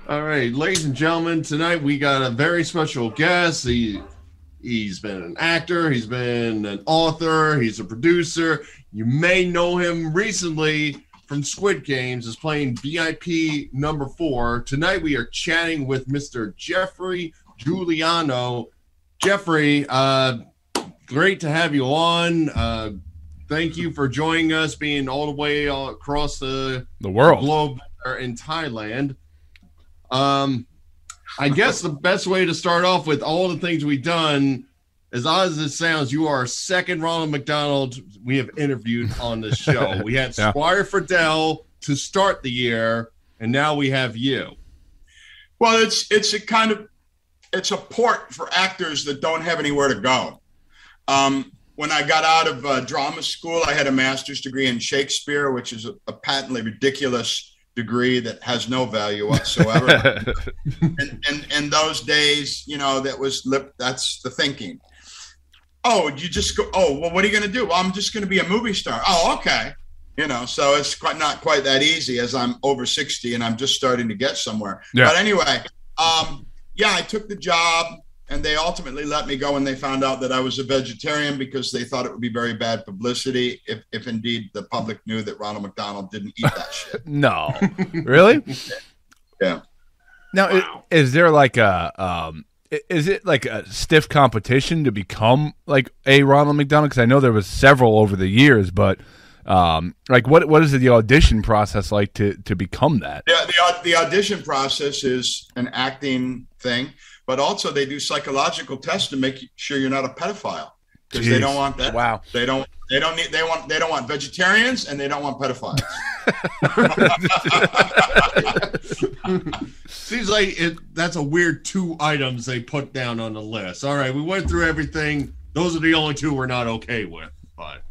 All right, ladies and gentlemen, tonight we got a very special guest. He's been an actor, he's been an author, he's a producer. You may know him recently from Squid Games as playing VIP number 4. Tonight we are chatting with Mr. Geoffrey Giuliano. Geoffrey, great to have you on. Thank you for joining us, being all the way all across the world, globe in Thailand. I guess the best way to start off with all the things we've done, as odd as it sounds, you are our second Ronald McDonald we have interviewed on this show. We had Squire Friedel to start the year, and now we have you. Well, it's a port for actors that don't have anywhere to go. When I got out of drama school, I had a master's degree in Shakespeare, which is a patently ridiculous degree that has no value whatsoever. and in those days, that's the thinking. Oh, you just go, oh, well, what are you going to do? Well, I'm just going to be a movie star. Oh, okay. So it's not quite that easy, as I'm over 60 and I'm just starting to get somewhere. Yeah. But anyway, I took the job. And they ultimately let me go when they found out that I was a vegetarian, because they thought it would be very bad publicity if indeed the public knew that Ronald McDonald didn't eat that shit. No. Really? Yeah. Now, is there like is it like a stiff competition to become like a Ronald McDonald? Because I know there was several over the years, but what is the audition process like to become that? Yeah, the audition process is an acting thing. But also they do psychological tests to make sure you're not a pedophile, because they don't want that. Wow. They don't want vegetarians, and they don't want pedophiles. Seems like that's a weird 2 items they put down on the list. All right, we went through everything. Those are the only 2 we're not okay with. But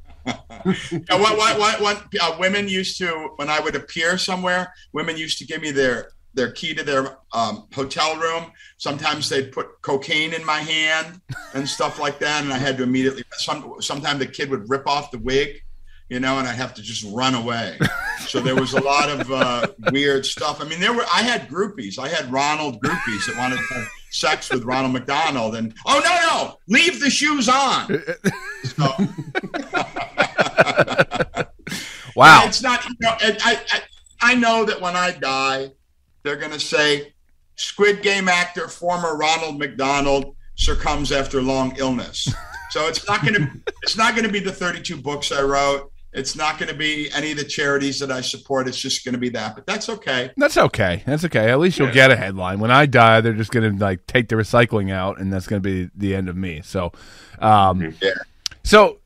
women used to, when I would appear somewhere, women used to give me their key to their hotel room. Sometimes they'd put cocaine in my hand and stuff like that, and I had to immediately. Sometimes the kid would rip off the wig, and I'd have to just run away. So there was a lot of weird stuff. I mean, I had groupies. I had Ronald groupies that wanted to have sex with Ronald McDonald, and no, leave the shoes on. So, wow. And it's not. I know that when I die, they're going to say, Squid Game actor, former Ronald McDonald, succumbs after long illness. So it's not going to be the 32 books I wrote. It's not going to be any of the charities that I support. It's just going to be that. But that's okay. That's okay. At least you'll get a headline. When I die, they're just going to take the recycling out, and that's going to be the end of me. So, So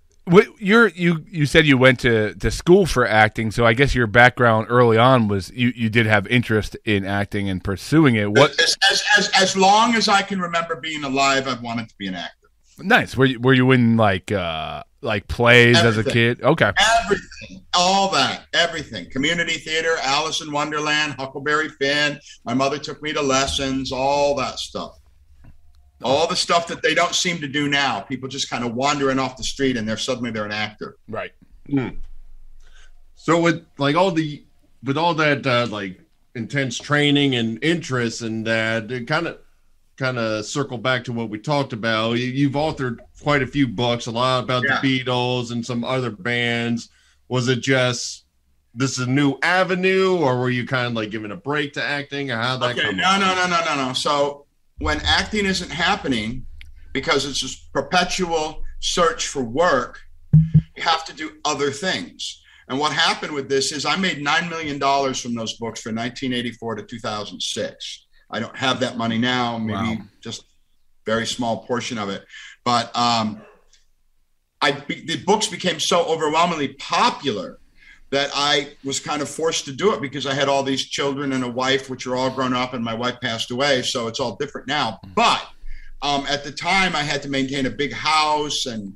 you said you went to school for acting, so I guess your background early on was you did have interest in acting and pursuing it. What as long as I can remember being alive, I've wanted to be an actor. Nice. Were you in like plays as a kid? Okay. Everything, all that, everything. Community theater, Alice in Wonderland, Huckleberry Finn. My mother took me to lessons, all that stuff. All the stuff that they don't seem to do now. People just kind of wandering off the street and they're an actor. Right. So with all that intense training and interest and that, it kind of circle back to what we talked about. You've authored quite a few books, a lot about the Beatles and some other bands. Was it just this is a new avenue, or were you kind of giving a break to acting, or how that come No. So when acting isn't happening, because it's a perpetual search for work, you have to do other things. And what happened with this is I made $9 million from those books from 1984 to 2006. I don't have that money now, maybe just a very small portion of it. But the books became so overwhelmingly popular that I was kind of forced to do it, because I had all these children and a wife, which are all grown up, and my wife passed away. So it's all different now. But at the time I had to maintain a big house, and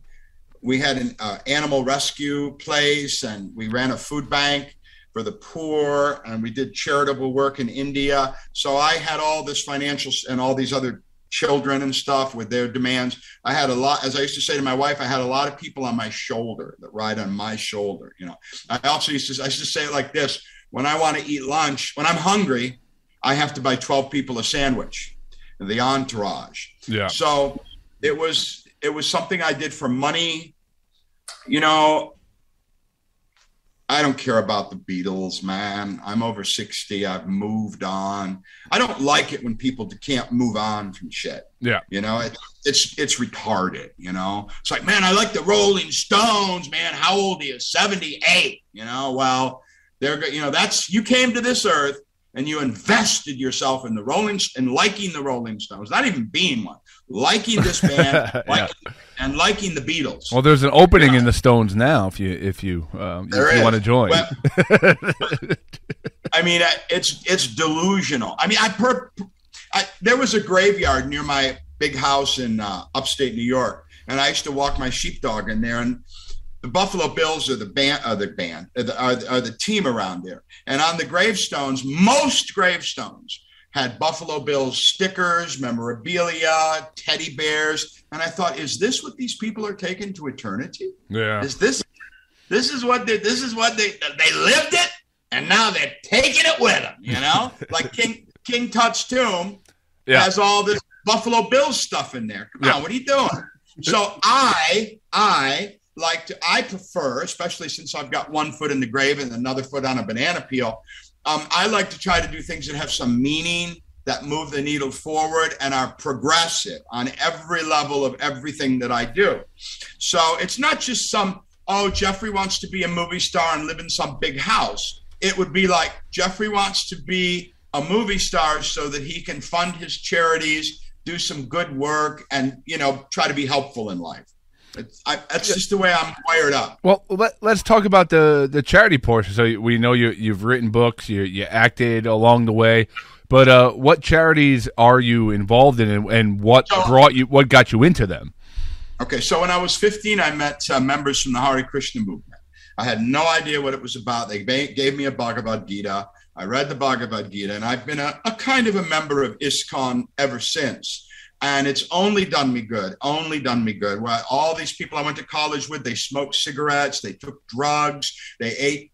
we had an animal rescue place, and we ran a food bank for the poor, and we did charitable work in India. So I had all this financial and all these other children and stuff with their demands. I had a lot, as I used to say to my wife, I had a lot of people on my shoulder that ride on my shoulder. I used to say it like this: when I want to eat lunch, when I'm hungry, I have to buy 12 people a sandwich, the entourage. Yeah. So it was something I did for money. I don't care about the Beatles, man. I'm over 60. I've moved on. I don't like it when people can't move on from shit. Yeah. It's retarded, It's like, man, I like the Rolling Stones, man. How old are you? 78. Well, you came to this earth and you invested yourself in liking the Rolling Stones, not even being one, liking this band, and liking the Beatles. Well, there's an opening in the Stones now if you want to join. Well, I mean, it's delusional. I mean, there was a graveyard near my big house in upstate New York, and I used to walk my sheepdog in there, and the Buffalo Bills are the team around there. And on the gravestones, most gravestones had Buffalo Bills stickers, memorabilia, teddy bears. And I thought, is this what these people are taking to eternity? Yeah. Is this what they lived it, and now they're taking it with them, Like King Tut's tomb has all this Buffalo Bills stuff in there. Come on, what are you doing? So I prefer, especially since I've got one foot in the grave and another foot on a banana peel, I like to try to do things that have some meaning, that move the needle forward and are progressive on every level of everything that I do. So it's not just Geoffrey wants to be a movie star and live in some big house. It would be like Geoffrey wants to be a movie star so that he can fund his charities, do some good work, and, try to be helpful in life. That's just the way I'm wired up. Well, let's talk about the charity portion. So we know you've written books, you acted along the way, but what charities are you involved in, and what got you into them? Okay, so when I was 15, I met members from the Hare Krishna movement. I had no idea what it was about. They gave me a Bhagavad Gita. I read the Bhagavad Gita, and I've been a kind of a member of ISKCON ever since. And it's only done me good. Well, all these people I went to college with, they smoked cigarettes, they took drugs, they ate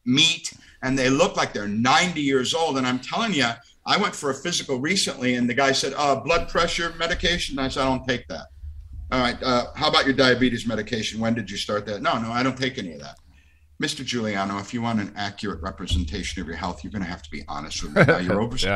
meat, and they look like they're 90 years old. And I'm telling you, I went for a physical recently, and the guy said, blood pressure medication. And I said, I don't take that. All right, how about your diabetes medication? When did you start that? No, I don't take any of that. Mr. Giuliano, if you want an accurate representation of your health, you're going to have to be honest with me. Now you're over 60.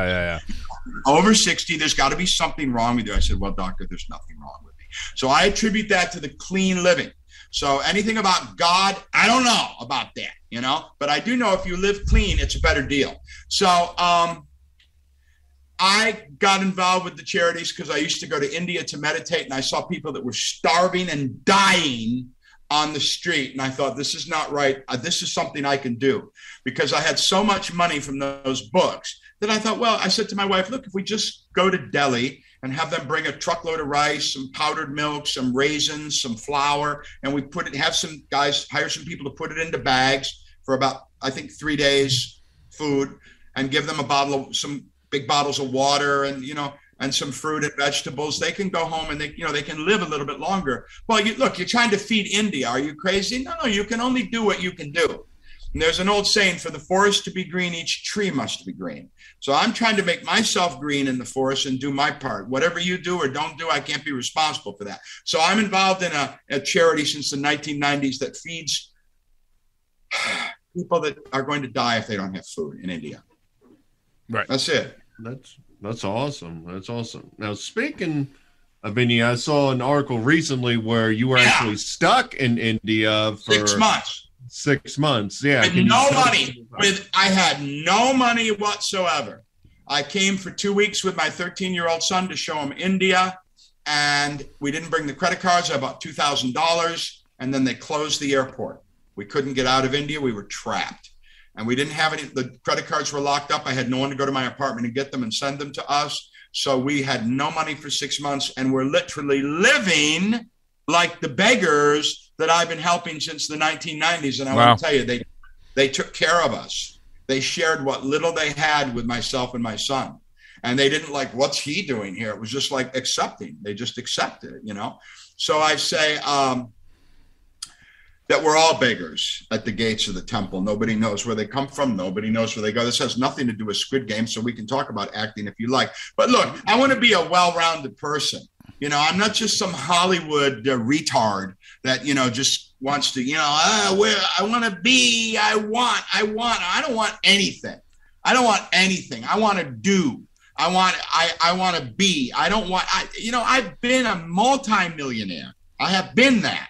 Over 60, there's got to be something wrong with you. I said, well, doctor, there's nothing wrong with me. So I attribute that to the clean living. So anything about God, I don't know about that, but I do know if you live clean, it's a better deal. So I got involved with the charities because I used to go to India to meditate, and I saw people that were starving and dying on the street. And I thought, this is not right. This is something I can do, because I had so much money from those books that I thought, well, I said to my wife, look, if we just go to Delhi and have them bring a truckload of rice, some powdered milk, some raisins, some flour, and we have some guys, hire some people to put it into bags for about, I think, 3 days food, and give them some big bottles of water and some fruit and vegetables, they can go home and they can live a little bit longer. Well, you're trying to feed India. Are you crazy? No, you can only do what you can do. And there's an old saying, for the forest to be green, each tree must be green. So I'm trying to make myself green in the forest and do my part. Whatever you do or don't do, I can't be responsible for that. So I'm involved in a charity since the 1990s that feeds people that are going to die if they don't have food in India. Right. That's it. That's awesome. That's awesome. Now, speaking of India, I saw an article recently where you were actually stuck in India for 6 months. 6 months, yeah. With no money. I had no money whatsoever. I came for 2 weeks with my 13-year-old son to show him India, and we didn't bring the credit cards. I bought $2,000, and then they closed the airport. We couldn't get out of India. We were trapped. And we didn't have any, the credit cards were locked up. I had no one to go to my apartment and get them and send them to us. So we had no money for 6 months, and we're literally living like the beggars that I've been helping since the 1990s. And I want to tell you, they took care of us. They shared what little they had with myself and my son. And they didn't like, what's he doing here? It was just like accepting. They just accepted it, So I say, that we're all beggars at the gates of the temple. Nobody knows where they come from. Nobody knows where they go. This has nothing to do with Squid Game, so we can talk about acting if you like. But look, I want to be a well-rounded person. I'm not just some Hollywood retard that, just wants to, where I want to be. I don't want anything. I don't want anything. I want to do. I want to be. I've been a multimillionaire. I have been that.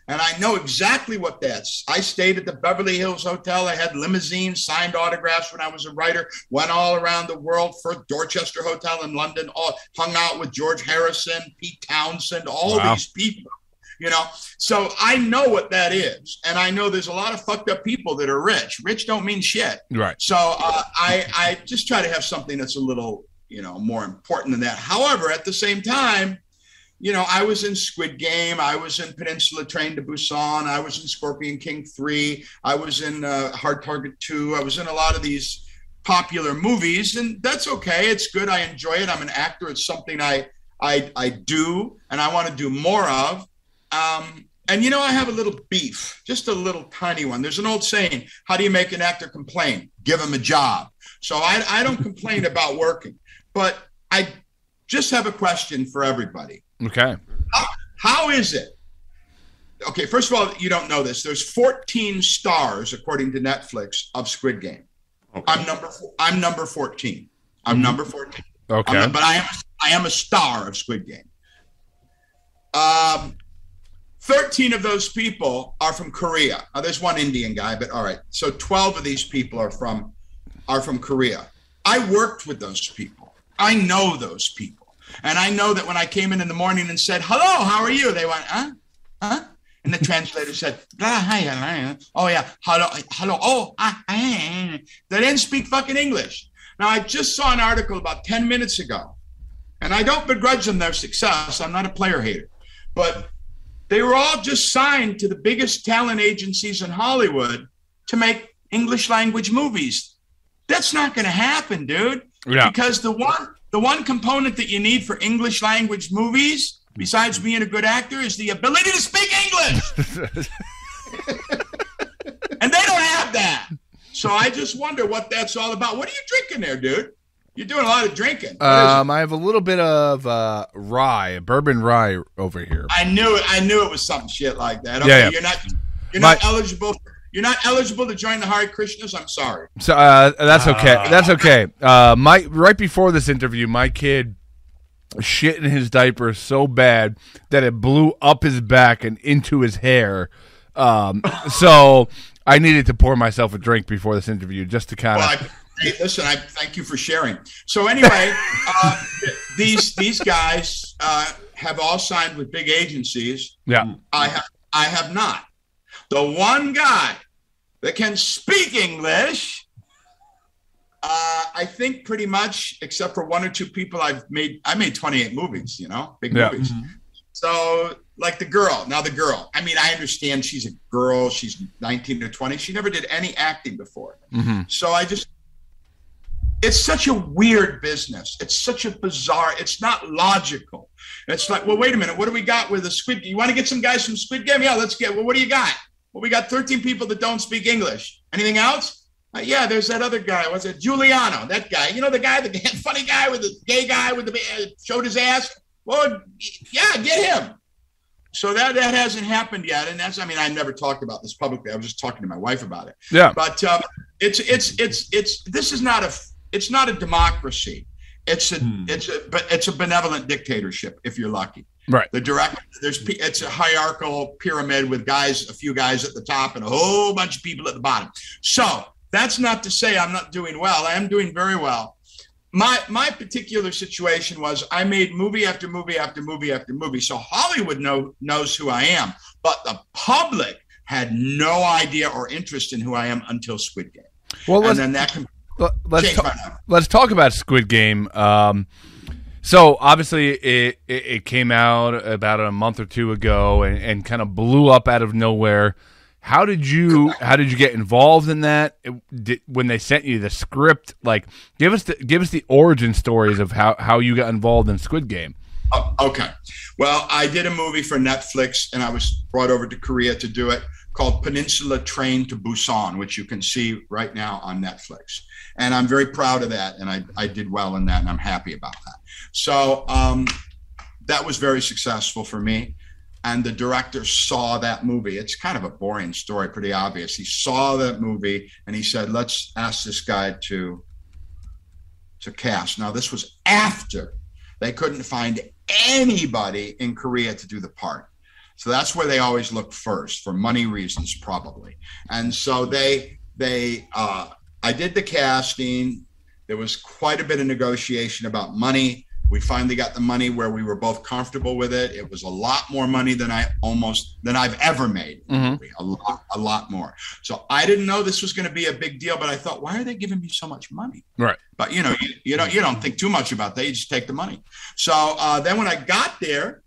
And I know exactly what that's. I stayed at the Beverly Hills Hotel. I had limousines, signed autographs when I was a writer, went all around the world for Dorchester Hotel in London, hung out with George Harrison, Pete Townsend, all these people, So I know what that is. And I know there's a lot of fucked up people that are rich. Rich don't mean shit. Right. So I just try to have something that's a little, more important than that. However, at the same time, I was in Squid Game. I was in Peninsula Train to Busan. I was in Scorpion King 3. I was in Hard Target 2. I was in a lot of these popular movies, and that's okay. It's good. I enjoy it. I'm an actor. It's something I do, and I want to do more of. And, I have a little beef, just a little tiny one. There's an old saying, how do you make an actor complain? Give him a job. So I don't complain about working, but I just have a question for everybody. Okay. How is it? Okay, first of all, you don't know this. There's 14 stars, according to Netflix, of Squid Game. Okay. I'm number 14. I'm number 14. Okay. But I am a star of Squid Game. 13 of those people are from Korea. Now, there's one Indian guy, but all right. So 12 of these people are from Korea. I worked with those people. I know those people. And I know that when I came in the morning and said, hello, how are you? They went, huh? And the translator said, hi. Oh, yeah, hello. Oh, they didn't speak fucking English. Now, I just saw an article about 10 minutes ago, and I don't begrudge them their success. I'm not a player hater. But they were all just signed to the biggest talent agencies in Hollywood to make English language movies. That's not going to happen, dude. Yeah. Because the one component that you need for English language movies, besides being a good actor, is the ability to speak English. And they don't have that. So I just wonder what that's all about. What are you drinking there, dude? You're doing a lot of drinking. I have a little bit of rye, bourbon rye over here. I knew it was some shit like that. Okay, yeah. You're not eligible. You're not eligible to join the Hare Krishnas. I'm sorry. So that's okay. That's okay. Right before this interview, my kid shit in his diaper so bad that it blew up his back and into his hair. So I needed to pour myself a drink before this interview just to kind of. Hey, listen, I thank you for sharing. So anyway, these guys have all signed with big agencies. Yeah, I have not. The one guy that can speak English, I think pretty much, except for one or two people I made 28 movies, big movies. Mm-hmm. So like the girl, I mean, I understand she's a girl. She's 19 or 20. She never did any acting before. Mm-hmm. So it's such a weird business. It's such a bizarre, it's not logical. It's like, well, wait a minute. What do we got with the Squid Game? You want to get some guys from Squid Game? Yeah, let's get, well, what do you got? Well, we got 13 people that don't speak English. Anything else? Yeah, there's that other guy. What's it? Giuliano, that guy. You know, the funny guy with the gay guy with the showed his ass. Well, yeah, get him. So that hasn't happened yet. And I never talked about this publicly. I was just talking to my wife about it. Yeah. But it's not a democracy. It's a benevolent dictatorship if you're lucky. Right. It's a hierarchical pyramid with a few guys at the top and a whole bunch of people at the bottom. So that's not to say I'm not doing well. I am doing very well. My particular situation was I made movie after movie after movie after movie. So Hollywood knows who I am, but the public had no idea or interest in who I am until Squid Game. Well, let's talk about Squid Game. So obviously it came out about a month or two ago and kind of blew up out of nowhere. How did you get involved in that? When they sent you the script, like give us the origin stories of how you got involved in Squid Game. Okay. Well, I did a movie for Netflix and I was brought over to Korea to do it. called Peninsula Train to Busan, which you can see right now on Netflix. And I'm very proud of that. And I did well in that, and I'm happy about that. So that was very successful for me. And the director saw that movie. It's kind of a boring story, pretty obvious. He saw that movie and he said, let's ask this guy to cast. Now, this was after they couldn't find anybody in Korea to do the part. So that's where they always look first, for money reasons, probably. And so I did the casting. There was quite a bit of negotiation about money. We finally got the money where we were both comfortable with it. It was a lot more money than I've ever made in a movie. A lot more. So I didn't know this was going to be a big deal, but I thought, why are they giving me so much money? Right. But you don't think too much about that. You just take the money. So then when I got there,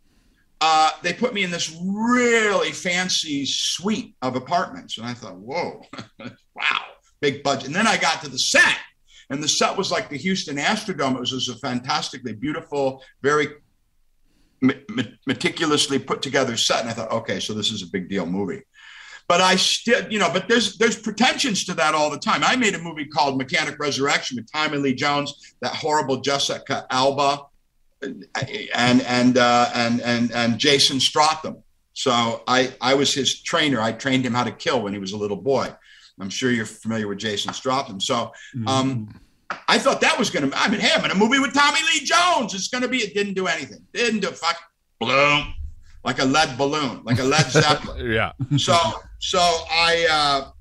they put me in this really fancy suite of apartments, and I thought, whoa, wow, big budget. And then I got to the set. And the set was like the Houston Astrodome. It was just a fantastically beautiful, very meticulously put together set. And I thought, okay, so this is a big deal movie. But I still, but there's pretensions to that all the time. I made a movie called Mechanic Resurrection with Tommy Lee Jones, that horrible Jessica Alba, and Jason Statham. So I was his trainer. I trained him how to kill when he was a little boy. I'm sure you're familiar with Jason Statham. So I thought that was going to, I'm in a movie with Tommy Lee Jones. It's going to be, it didn't do anything. Didn't do balloon, like a lead balloon, like a Led Zeppelin. Yeah. So I've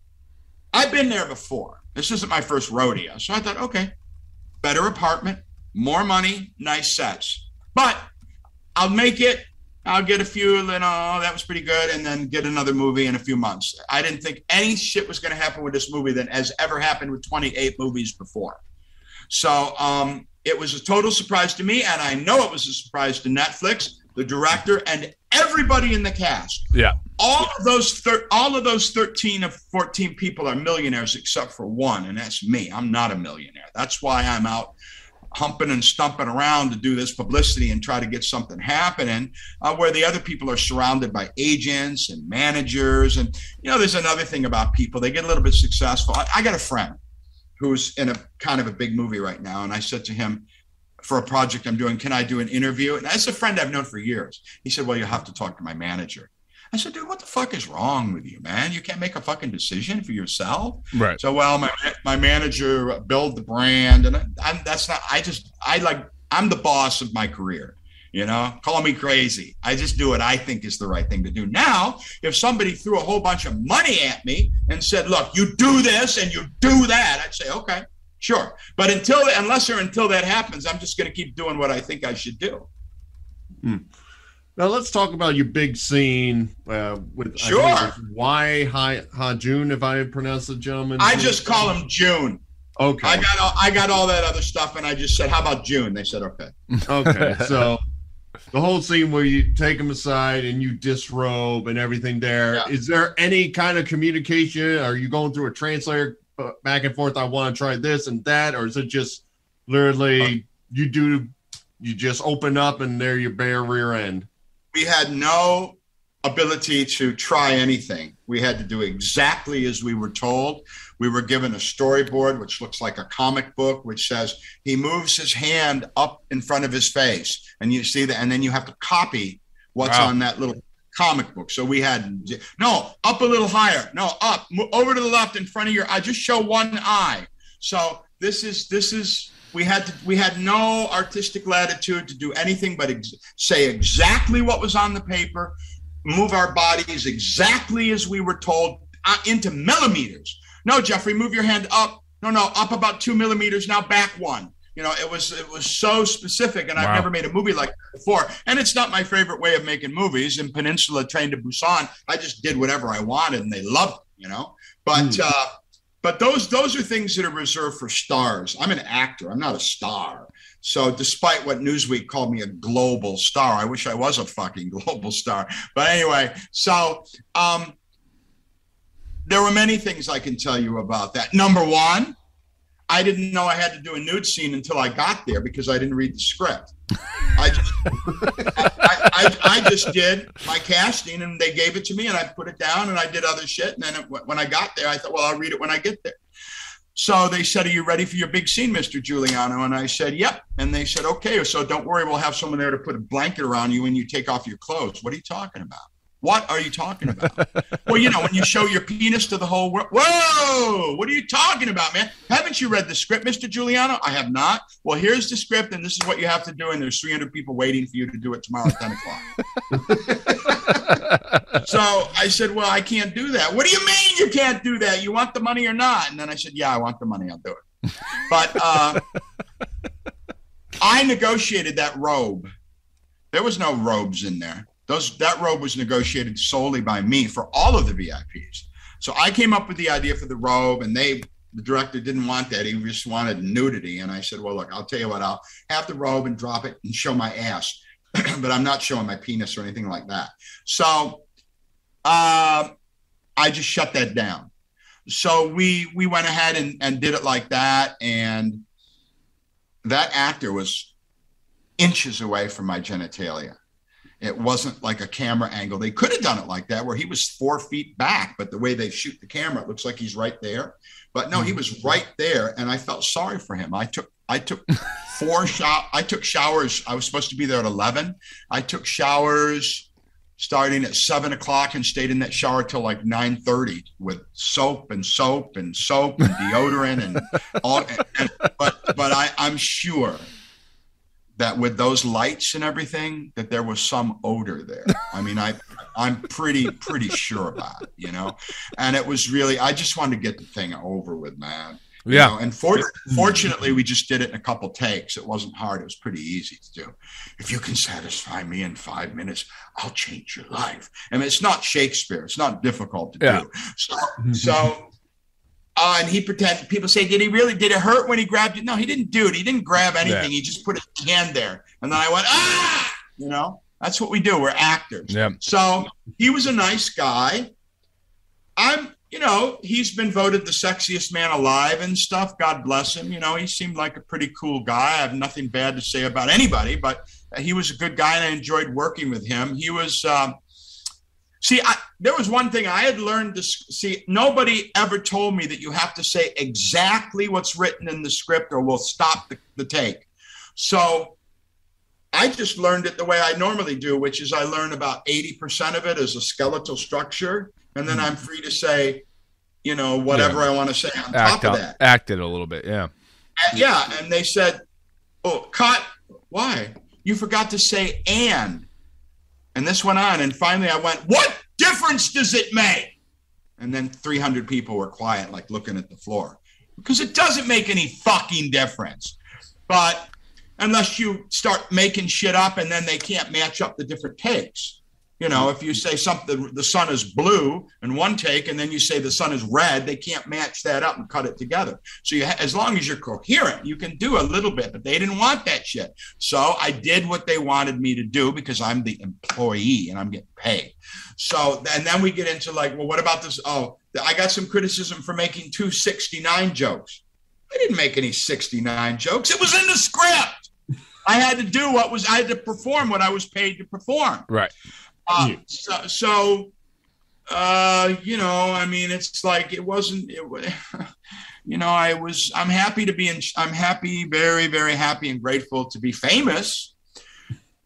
been there before. This isn't my first rodeo. So I thought, okay, better apartment, more money, nice sets. But I'll make it. I'll get a few, and that was pretty good, and then get another movie in a few months. I didn't think any shit was going to happen with this movie that has ever happened with 28 movies before. So it was a total surprise to me, and I know it was a surprise to Netflix, the director, and everybody in the cast. Yeah. All of those 13 of 14 people are millionaires except for one, and that's me. I'm not a millionaire. That's why I'm out humping and stumping around to do this publicity and try to get something happening, where the other people are surrounded by agents and managers. And, there's another thing about people. They get a little bit successful. I got a friend who's in a kind of a big movie right now. And I said to him, for a project I'm doing, can I do an interview? And that's a friend I've known for years. He said, well, you'll have to talk to my manager. I said, dude, what the fuck is wrong with you, man? You can't make a fucking decision for yourself. Right. So, well, my manager built the brand, and I'm the boss of my career. Call me crazy. I just do what I think is the right thing to do. Now, if somebody threw a whole bunch of money at me and said, look, you do this and you do that, I'd say, okay, sure. But until that happens, I'm just going to keep doing what I think I should do. Now let's talk about your big scene with Why Ha June, if I pronounce the gentleman. I just call him June. Okay. I got all that other stuff, and I just said, "How about June?" They said, "Okay." Okay. So the whole scene where you take him aside and you disrobe and everything there. Yeah. Is there any kind of communication? Are you going through a translator back and forth? I want to try this and that, or is it just literally you just open up and there your bare rear end? We had no ability to try anything. We had to do exactly as we were told. We were given a storyboard, which looks like a comic book, which says he moves his hand up in front of his face. And you see that, and then you have to copy what's on that little comic book. So we had, no, up a little higher. No, up, over to the left in front of your eye. Just show one eye. So this is, we had no artistic latitude to do anything but say exactly what was on the paper, move our bodies exactly as we were told, into millimeters. No, Geoffrey, move your hand up. No, up about 2 millimeters. Now back one. It was so specific, and I've never made a movie like that before. And it's not my favorite way of making movies. In Peninsula Train to Busan, I just did whatever I wanted, and they loved it. But those are things that are reserved for stars. I'm an actor. I'm not a star. So despite what Newsweek called me a global star, I wish I was a fucking global star. But anyway, so there were many things I can tell you about that. Number one, I didn't know I had to do a nude scene until I got there because I didn't read the script. I just did my casting, and they gave it to me, and I put it down, and I did other shit. And then when I got there, I thought, well, I'll read it when I get there. So they said, are you ready for your big scene, Mr. Giuliano? And I said, yep. And they said, okay, so don't worry, we'll have someone there to put a blanket around you when you take off your clothes. What are you talking about? What are you talking about? Well, you know, when you show your penis to the whole world. Whoa, what are you talking about, man? Haven't you read the script, Mr. Giuliano? I have not. Well, here's the script, and this is what you have to do, and there's 300 people waiting for you to do it tomorrow at 10 o'clock. So I said, well, I can't do that. What do you mean you can't do that? You want the money or not? And then I said, yeah, I want the money. I'll do it. But I negotiated that robe. There was no robes in there. That robe was negotiated solely by me for all of the VIPs. So I came up with the idea for the robe, and the director didn't want that. He just wanted nudity. And I said, well, look, I'll tell you what, I'll have the robe and drop it and show my ass, but I'm not showing my penis or anything like that. So I just shut that down. So we went ahead and did it like that. And that actor was inches away from my genitalia. It wasn't like a camera angle. They could have done it like that, where he was 4 feet back, but the way they shoot the camera, it looks like he's right there. But no, he was right there, and I felt sorry for him. I took showers. I was supposed to be there at 11. I took showers starting at 7 o'clock and stayed in that shower till like 9:30 with soap and deodorant and all. But I'm sure that with those lights and everything, that there was some odor there. I mean, I'm pretty sure about it, you know? And it was really, I just wanted to get the thing over with, man. Yeah. You know? And fortunately, we just did it in a couple takes. It wasn't hard. It was pretty easy to do. If you can satisfy me in 5 minutes, I'll change your life. I mean, it's not Shakespeare. It's not difficult to do. So and he pretended, people say, did it hurt when he grabbed you? No, he didn't do it. He didn't grab anything. Yeah. He just put his hand there. And then I went, you know, that's what we do. We're actors. Yeah. So he was a nice guy. You know, he's been voted the sexiest man alive and stuff. God bless him. You know, he seemed like a pretty cool guy. I have nothing bad to say about anybody, but he was a good guy, and I enjoyed working with him. He was, there was one thing I had learned to see. Nobody ever told me that you have to say exactly what's written in the script or we'll stop the take. So I just learned it the way I normally do, which is I learn about 80% of it as a skeletal structure. And then I'm free to say, you know, whatever I want to say on top of that. Act it a little bit, yeah. Yeah, and they said, oh, cut. Why? You forgot to say and. And this went on, and finally I went, what difference does it make? And then 300 people were quiet, like looking at the floor. Because it doesn't make any fucking difference. But unless you start making shit up and then they can't match up the different takes. You know, if you say something, the sun is blue in one take, and then you say the sun is red, they can't match that up and cut it together. So as long as you're coherent, you can do a little bit, but they didn't want that shit. So I did what they wanted me to do because I'm the employee and I'm getting paid. So, and then we get into like, well, what about this? Oh, I got some criticism for making 2 69 jokes. I didn't make any 69 jokes. It was in the script. I had to do I had to perform what I was paid to perform. Right. You know, I mean, it's like, you know, I'm happy, very, very happy and grateful to be famous.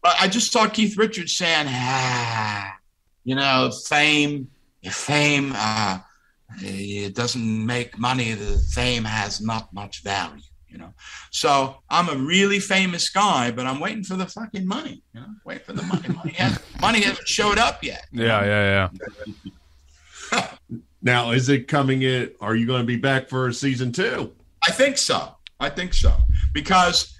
But I just saw Keith Richards saying, you know, fame, it doesn't make money. The fame has not much value. You know, so I'm a really famous guy, but I'm waiting for the fucking money. You know, waiting for the money. Money hasn't showed up yet. Yeah. Now, is it coming in? Are you going to be back for season 2? I think so. Because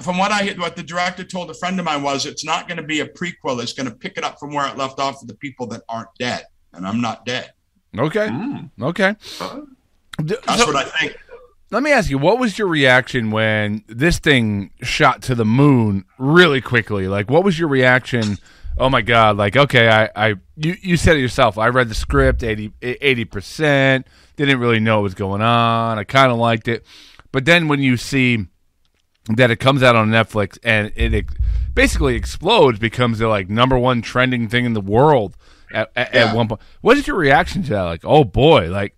from what the director told a friend of mine was, it's not going to be a prequel. It's going to pick it up from where it left off for the people that aren't dead, and I'm not dead. Okay. Okay. That's what I think. Let me ask you, what was your reaction when this thing shot to the moon really quickly? Like, what was your reaction? Oh my God! Like, okay, you said it yourself. I read the script, 80%. Didn't really know what was going on. I kind of liked it, But then when you see that it comes out on Netflix and it basically explodes, becomes the like number one trending thing in the world at one point. What is your reaction to that? Like, oh boy, like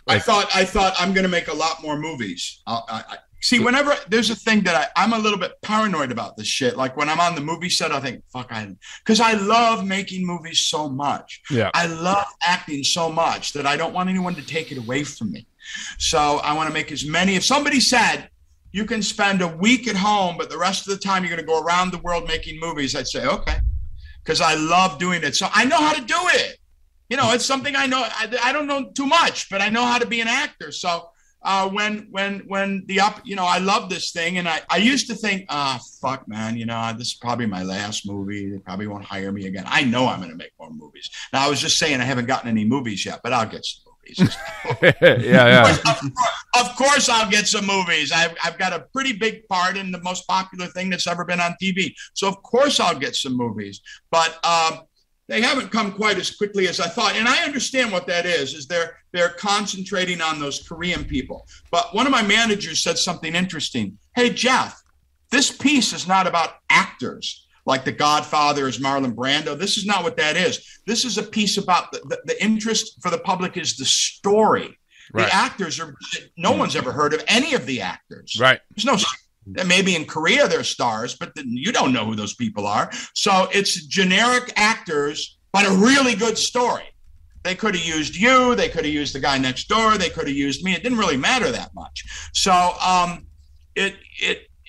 I thought I'm going to make a lot more movies. See, whenever there's a thing that I'm a little bit paranoid about this shit. Like when I'm on the movie set, I think, because I love making movies so much. Yeah. I love acting so much that I don't want anyone to take it away from me. So I want to make as many. If somebody said, you can spend a week at home, but the rest of the time you're going to go around the world making movies, I'd say, okay, because I love doing it. So I know how to do it. You know, it's something I know. I don't know too much, but I know how to be an actor. So when I love this thing, and I used to think, fuck, man, this is probably my last movie. They probably won't hire me again. I know I'm going to make more movies. Now, I was just saying I haven't gotten any movies yet, but I'll get some movies. Yeah. Of course I'll get some movies. I've got a pretty big part in the most popular thing that's ever been on TV. So of course I'll get some movies, but they haven't come quite as quickly as I thought. And I understand what that is they're concentrating on those Korean people. But one of my managers said something interesting. Hey, Jeff, this piece is not about actors like The Godfather is Marlon Brando. This is not what that is. This is a piece about the interest for the public is the story. Right. The actors no one's ever heard of any of the actors. Right. There's no, maybe in Korea they're stars, but you don't know who those people are. So it's generic actors, but a really good story. They could have used you. They could have used the guy next door. They could have used me. It didn't really matter that much. So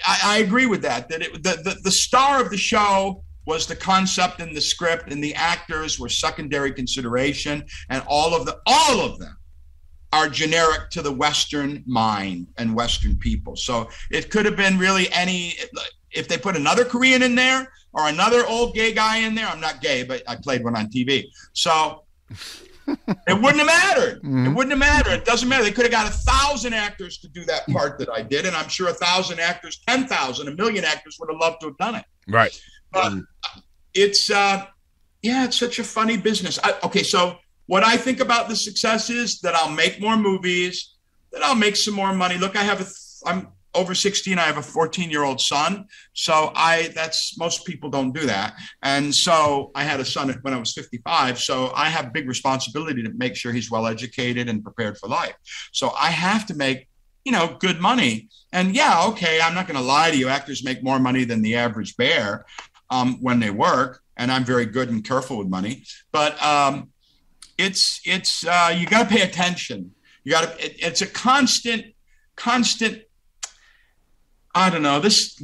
I agree with that the star of the show was the concept and the script, and the actors were secondary consideration, and all of them are generic to the Western mind and Western people. So it could have been really if they put another Korean in there or another old gay guy in there. I'm not gay, but I played one on TV. So it wouldn't have mattered. Mm-hmm. It wouldn't have mattered. It doesn't matter. They could have got 1,000 actors to do that part that I did. And I'm sure 1,000 actors, 10,000, 1,000,000 actors would have loved to have done it. Right. But it's such a funny business. So what I think about the success is that I'll make more movies, that I'll make some more money. Look, I'm over 60 and I have a 14-year-old son. So most people don't do that. And so I had a son when I was 55. So I have big responsibility to make sure he's well educated and prepared for life. So I have to make, good money. And I'm not going to lie to you. Actors make more money than the average bear when they work. And I'm very good and careful with money. But it's you got to pay attention. It's a constant, I don't know, this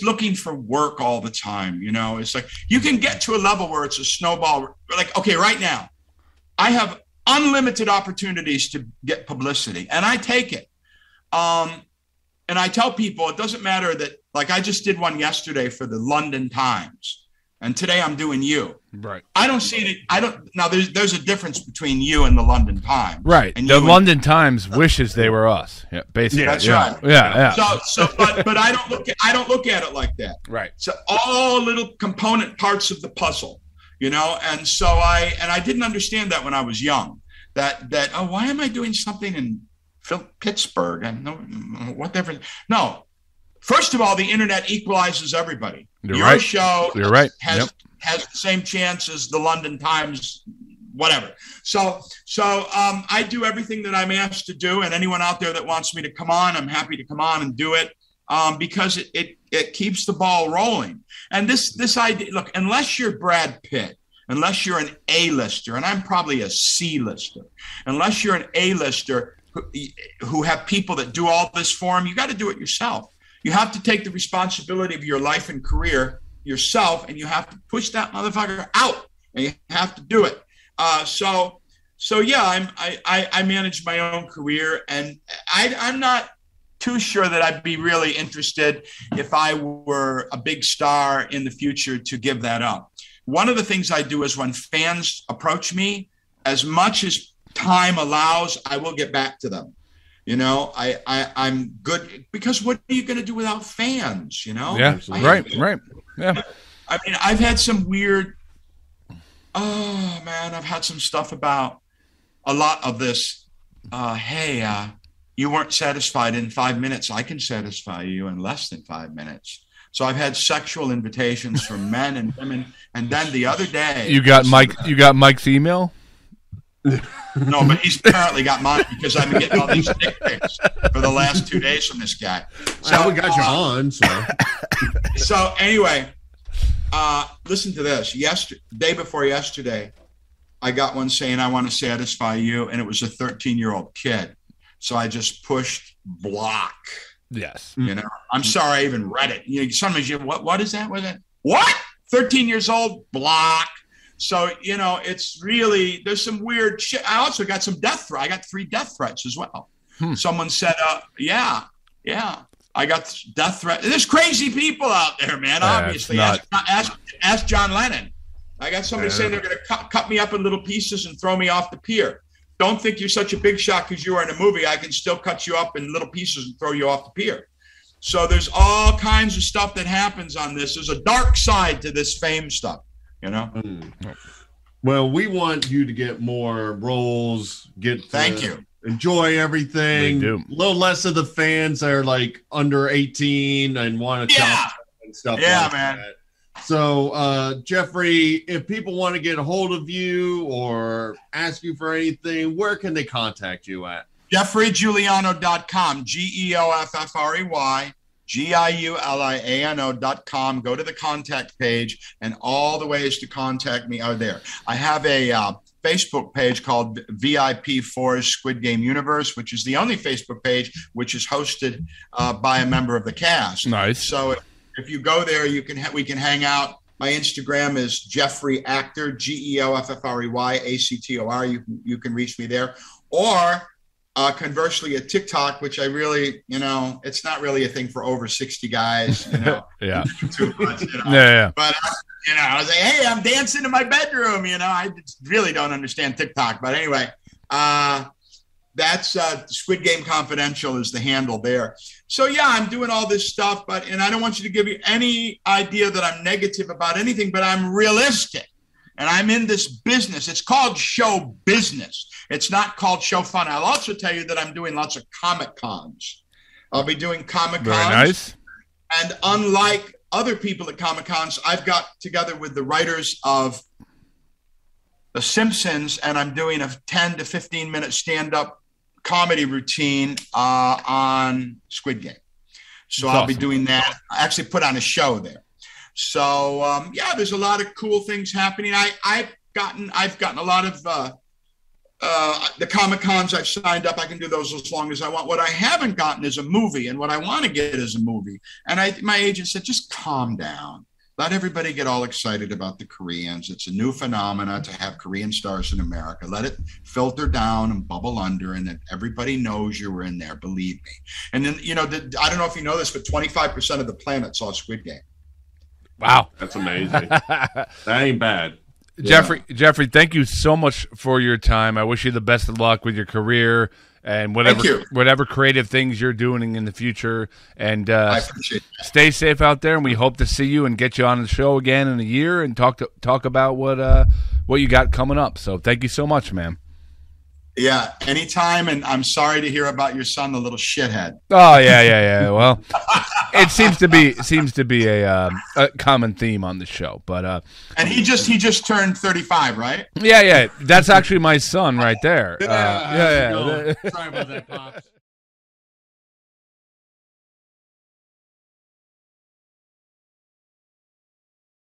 looking for work all the time, it's like you can get to a level where it's a snowball. Like, okay, right now I have unlimited opportunities to get publicity and I take it. And I tell people, it doesn't matter that, like I just did one yesterday for the London Times. And today I'm doing you. Right. I don't see it. Now there's a difference between you and the London Times. Right. And the London Times wishes they were us. Yeah, basically. That's right. Yeah. But I don't look at it like that. Right. So all little component parts of the puzzle, and so I didn't understand that when I was young, that why am I doing something in Pittsburgh? And whatever. No. First of all, the internet equalizes everybody. Your show has the same chance as the London Times, whatever. So I do everything that I'm asked to do, and anyone out there that wants me to come on, I'm happy to come on and do it because it keeps the ball rolling. And this idea, look, unless you're Brad Pitt, unless you're an A-lister, and I'm probably a C-lister, unless you're an A-lister who have people that do all this for them, you got to do it yourself. You have to take the responsibility of your life and career yourself, and you have to push that motherfucker out, and you have to do it. So I manage my own career, and I'm not too sure that I'd be really interested if I were a big star in the future to give that up. One of the things I do is when fans approach me, as much as time allows, I will get back to them. I'm good because what are you going to do without fans? Yeah, right. Yeah. I mean, I've had some weird. Oh man, I've had some stuff about a lot of this. Hey, you weren't satisfied in 5 minutes. I can satisfy you in less than 5 minutes. So I've had sexual invitations from men and women. And then the other day, you got Mike's email? No, but he's apparently got mine because I've been getting all these dick pics for the last 2 days from this guy. So we got you on. So anyway, listen to this. Day before yesterday, I got one saying, I want to satisfy you. And it was a 13-year-old kid. So I just pushed block. Yes. You know, I'm sorry I even read it. You know, sometimes what is that? What? 13 years old, block. So, you know, it's really, there's some weird shit. I also got some death threats. I got 3 death threats as well. Someone said, yeah, I got death threats. There's crazy people out there, man. Obviously, ask John Lennon. I got somebody saying they're going to cut me up in little pieces and throw me off the pier. Don't think you're such a big shot because you are in a movie. I can still cut you up in little pieces and throw you off the pier. So there's all kinds of stuff that happens on this. There's a dark side to this fame stuff, you know? Well, we want you to get more roles. Thank you. Enjoy everything. A little less of the fans that are like under 18 and want to talk and stuff like man. That. So, Geoffrey, if people want to get a hold of you or ask you for anything, where can they contact you at? GeoffreyGiuliano.com, Geoffrey Giuliano.com. Go to the contact page, and all the ways to contact me are there. I have a Facebook page called VIP for Squid Game Universe, which is the only Facebook page which is hosted by a member of the cast. Nice. So if you go there, we can hang out. My Instagram is Geoffrey Actor, Geoffrey Actor. You can reach me there, or conversely, a TikTok, which I really, you know, it's not really a thing for over 60 guys, you know. Too much, you know. But you know, I was like, hey, I'm dancing in my bedroom. You know, I really don't understand TikTok, but anyway, that's Squid Game Confidential is the handle there. So yeah, I'm doing all this stuff, and I don't want you to give you any idea that I'm negative about anything, but I'm realistic. And I'm in this business. It's called show business. It's not called show fun. I'll also tell you that I'm doing lots of Comic Cons. I'll be doing Comic Cons. Very nice. And unlike other people at Comic Cons, I've got together with the writers of The Simpsons, and I'm doing a 10 to 15 minute stand-up comedy routine on Squid Game. So I'll be doing that. I actually put on a show there. So yeah, there's a lot of cool things happening. I've gotten a lot of the Comic Cons I've signed up. I can do those as long as I want. What I haven't gotten is a movie, and what I want to get is a movie. And my agent said, just calm down. Let everybody get all excited about the Koreans. It's a new phenomena to have Korean stars in America. Let it filter down and bubble under, and then everybody knows you were in there. Believe me. And then, you know, I don't know if you know this, but 25% of the planet saw Squid Game. Wow, that's amazing. That ain't bad. Geoffrey, thank you so much for your time. I wish you the best of luck with your career and whatever creative things you're doing in the future. And I appreciate that. Stay safe out there. And we hope to see you and get you on the show again in a year and talk about what you got coming up. So thank you so much, man. Yeah, anytime. And I'm sorry to hear about your son, the little shithead. Oh yeah. Well, it seems to be a common theme on the show. But and he just turned 35, right? Yeah. That's actually my son right there. Yeah. Sorry about that, Pops.